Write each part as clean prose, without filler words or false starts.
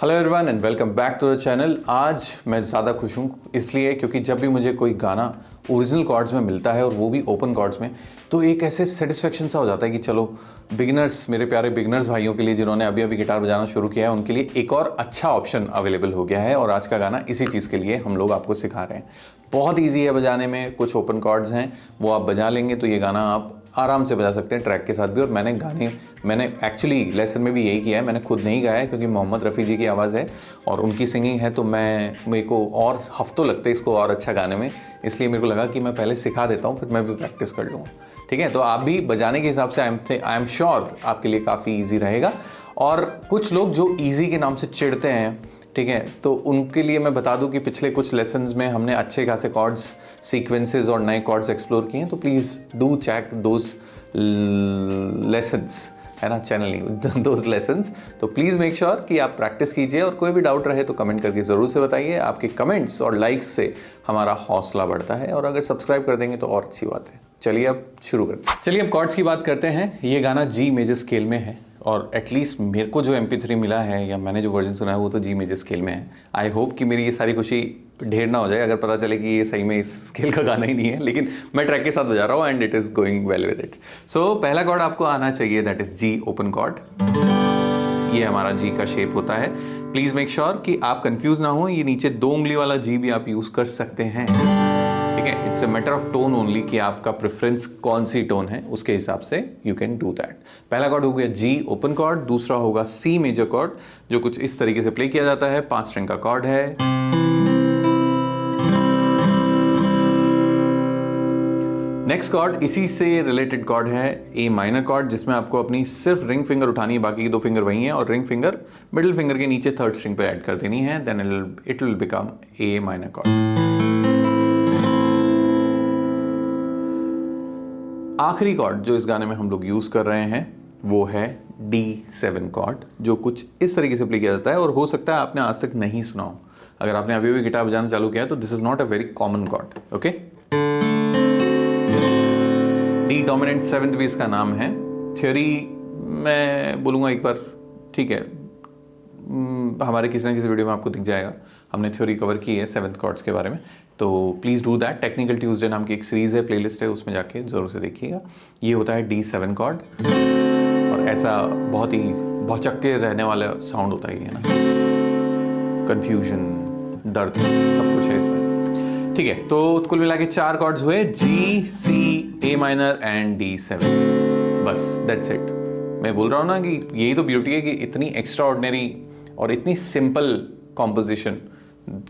Hello everyone and welcome back to the channel. आज मैं ज़्यादा खुश हूँ इसलिए क्योंकि जब भी मुझे कोई गाना ओरिजिनल कॉर्ड्स में मिलता है और वो भी ओपन कॉर्ड्स में, तो एक ऐसे सेटिस्फेक्शन सा हो जाता है कि चलो बिगिनर्स, मेरे प्यारे बिगिनर्स भाइयों के लिए जिन्होंने अभी अभी गिटार बजाना शुरू किया है, उनके लिए एक और अच्छा ऑप्शन अवेलेबल हो गया है। और आज का गाना इसी चीज़ के लिए हम लोग आपको सिखा रहे हैं। बहुत ईजी है बजाने में, कुछ ओपन कॉर्ड्स हैं वो आप बजा लेंगे तो ये गाना आप आराम से बजा सकते हैं ट्रैक के साथ भी। और मैंने एक्चुअली लेसन में भी यही किया है, मैंने खुद नहीं गाया है क्योंकि मोहम्मद रफ़ी जी की आवाज़ है और उनकी सिंगिंग है, तो मेरे को और हफ्तों लगते इसको और अच्छा गाने में, इसलिए मेरे को लगा कि मैं पहले सिखा देता हूँ फिर मैं भी प्रैक्टिस कर लूँगा। ठीक है, तो आप भी बजाने के हिसाब से आई एम श्योर आपके लिए काफ़ी ईजी रहेगा। और कुछ लोग जो ईजी के नाम से चिढ़ते हैं, ठीक है, तो उनके लिए मैं बता दूं कि पिछले कुछ लेसन्स में हमने अच्छे खासे कॉर्ड्स, सीक्वेंसेस और नए कॉर्ड्स एक्सप्लोर किए हैं, तो please do check those lessons, है ना, चैनल नहीं दोज लेसन्स। तो प्लीज़ मेक श्योर कि आप प्रैक्टिस कीजिए और कोई भी डाउट रहे तो कमेंट करके ज़रूर से बताइए। आपके कमेंट्स और लाइक्स से हमारा हौसला बढ़ता है और अगर सब्सक्राइब कर देंगे तो और अच्छी बात है। चलिए अब शुरू करते हैं। चलिए अब कॉर्ड्स की बात करते हैं। ये गाना जी मेजर स्केल में है और एटलीस्ट मेरे को जो MP3 मिला है या मैंने जो वर्जन सुना है वो तो जी मेजर स्केल में है। आई होप कि मेरी ये सारी खुशी ढेर ना हो जाए अगर पता चले कि ये सही में इस स्केल का गाना ही नहीं है, लेकिन मैं ट्रैक के साथ बजा रहा हूँ and it is going well with it. So पहला कॉर्ड आपको आना चाहिए, that is G open chord. ये हमारा जी का शेप होता है। प्लीज़ मेक श्योर कि आप कंफ्यूज ना हो, ये नीचे 2 उंगली वाला जी भी आप यूज़ कर सकते हैं। ठीक है, it's a matter of tone only कि आपका प्रेफरेंस कौन सी टोन है, उसके हिसाब से यू कैन डू दैट। पहला कॉर्ड हो गया जी ओपन कॉर्ड, दूसरा होगा सी मेजर कॉर्ड जो कुछ इस तरीके से प्ले किया जाता है। 5 स्ट्रिंग का कॉर्ड है। नेक्स्ट कॉर्ड इसी से रिलेटेड कॉर्ड है ए माइनर कॉर्ड, जिसमें आपको अपनी सिर्फ रिंग फिंगर उठानी है, बाकी की 2 फिंगर वही हैं और रिंग फिंगर मिडिल फिंगर के नीचे 3rd स्ट्रिंग पे ऐड कर देनी है। Then it will become a minor chord. आखिरी कॉर्ड जो इस गाने में हम लोग यूज कर रहे हैं वो है D7 कॉर्ड, जो कुछ इस तरीके से प्ले किया जाता है और हो सकता है आपने आज तक नहीं सुना हो। अगर आपने अभी भी गिटार बजाना चालू किया है तो this is not a very common chord. Okay, D dominant 7th भी इसका नाम है। थ्योरी मैं बोलूँगा एक बार, ठीक है, हमारे किसी न किसी वीडियो में आपको दिख जाएगा, हमने थ्योरी कवर की है 7th कॉर्ड्स के बारे में, तो please do that. Technical Tuesday नाम की एक सीरीज़ है, प्लेलिस्ट है, उसमें जाके ज़रूर से देखिएगा। ये होता है D7 कॉर्ड और ऐसा बहुत ही भौचक के रहने वाला साउंड होता है ये ना, कन्फ्यूजन, दर्द, सब कुछ है इसमें। ठीक है, तो कुल मिला के 4 कॉर्ड्स हुए, G, C, A minor and D7। बस दैट्स इट। मैं बोल रहा हूँ ना कि यही तो ब्यूटी है कि इतनी एक्स्ट्रा ऑर्डिनरी और इतनी सिंपल कॉम्पोजिशन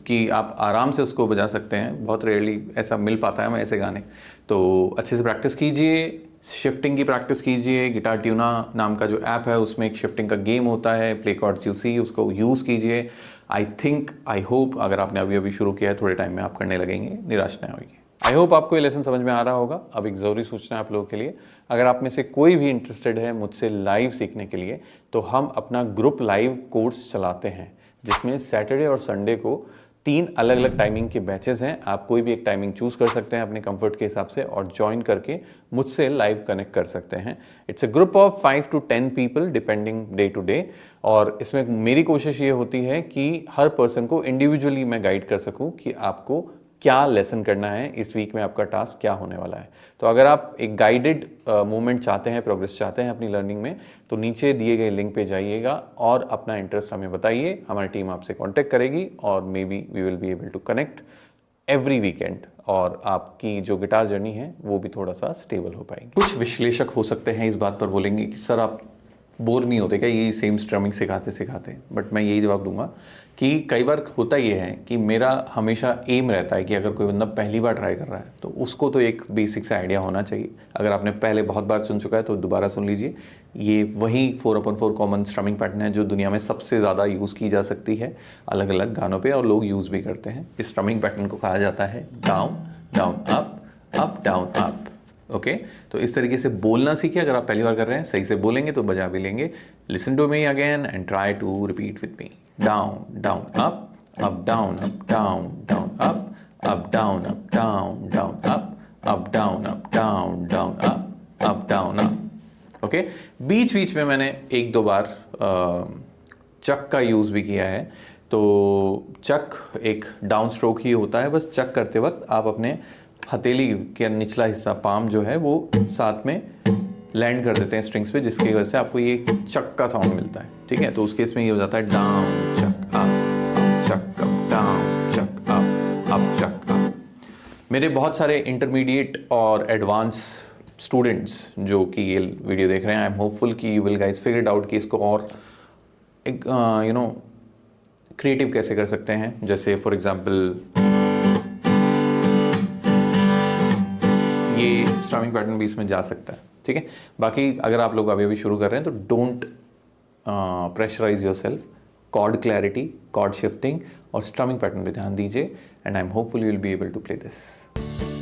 कि आप आराम से उसको बजा सकते हैं। बहुत रेयरली ऐसा मिल पाता है हमें ऐसे गाने। तो अच्छे से प्रैक्टिस कीजिए, शिफ्टिंग की प्रैक्टिस कीजिए। गिटार ट्यूना नाम का जो ऐप है उसमें एक शिफ्टिंग का गेम होता है, प्ले कॉर्ड्स यू सी, उसको यूज़ कीजिए। आई होप अगर आपने अभी अभी शुरू किया है थोड़े टाइम में आप करने लगेंगे, निराश नहीं होगी। आई होप आपको ये लेसन समझ में आ रहा होगा। अब एक ज़रूरी सूचना है आप लोगों के लिए, अगर आप में से कोई भी इंटरेस्टेड है मुझसे लाइव सीखने के लिए, तो हम अपना ग्रुप लाइव कोर्स चलाते हैं जिसमें सैटरडे और संडे को 3 अलग अलग टाइमिंग के बैचेस हैं। आप कोई भी एक टाइमिंग चूज़ कर सकते हैं अपने कंफर्ट के हिसाब से और ज्वाइन करके मुझसे लाइव कनेक्ट कर सकते हैं। It's a group of 5 to 10 people depending day to day. और इसमें मेरी कोशिश ये होती है कि हर पर्सन को इंडिविजुअली मैं गाइड कर सकूं कि आपको क्या लेसन करना है, इस वीक में आपका टास्क क्या होने वाला है। तो अगर आप एक गाइडेड मूवमेंट चाहते हैं, प्रोग्रेस चाहते हैं अपनी लर्निंग में, तो नीचे दिए गए लिंक पे जाइएगा और अपना इंटरेस्ट हमें बताइए। हमारी टीम आपसे कांटेक्ट करेगी और maybe we will be able to connect every weekend और आपकी जो गिटार जर्नी है वो भी थोड़ा सा स्टेबल हो पाएगी। कुछ विश्लेषक हो सकते हैं इस बात पर बोलेंगे कि सर आप बोर नहीं होते क्या यही सेम स्ट्रमिंग सिखाते सिखाते, बट मैं यही जवाब दूंगा कि कई बार होता ये है कि मेरा हमेशा एम रहता है कि अगर कोई बंदा पहली बार ट्राई कर रहा है तो उसको तो एक बेसिक सा आइडिया होना चाहिए। अगर आपने पहले बहुत बार सुन चुका है तो दोबारा सुन लीजिए। ये वही 4/4 कॉमन स्ट्रमिंग पैटर्न है जो दुनिया में सबसे ज़्यादा यूज़ की जा सकती है अलग अलग गानों पर, और लोग यूज़ भी करते हैं। इस स्ट्रमिंग पैटर्न को कहा जाता है down down up up down up. Okay, तो इस तरीके से बोलना सीखिए। अगर आप पहली बार कर रहे हैं सही से बोलेंगे तो बजा भी लेंगे। Listen to me again and try to repeat with me. Down down up down up down down up down up down down up down up down down up down up. Okay, बीच बीच में मैंने 1-2 बार चक का use भी किया है। तो चक एक डाउन स्ट्रोक ही होता है, बस चक करते वक्त आप अपने हथेली के निचला हिस्सा पाम जो है वो साथ में लैंड कर देते हैं स्ट्रिंग्स पे, जिसकी वजह से आपको ये चक का साउंड मिलता है। ठीक है, तो उस केस में ये हो जाता है डाउन चक अप चक अप, डाउन चक अप चक अप। मेरे बहुत सारे इंटरमीडिएट और एडवांस स्टूडेंट्स जो कि ये वीडियो देख रहे हैं, आई एम होपफुल कि you will guys figure it out कि इसको और एक क्रिएटिव कैसे कर सकते हैं। जैसे फॉर एग्जांपल ये स्ट्रमिंग पैटर्न भी इसमें जा सकता है। ठीक है, बाकी अगर आप लोग अभी शुरू कर रहे हैं तो don't pressurise yourself. Chord clarity, chord shifting और स्ट्रमिंग पैटर्न पे ध्यान दीजिए, and I am hopeful you will be able to play this.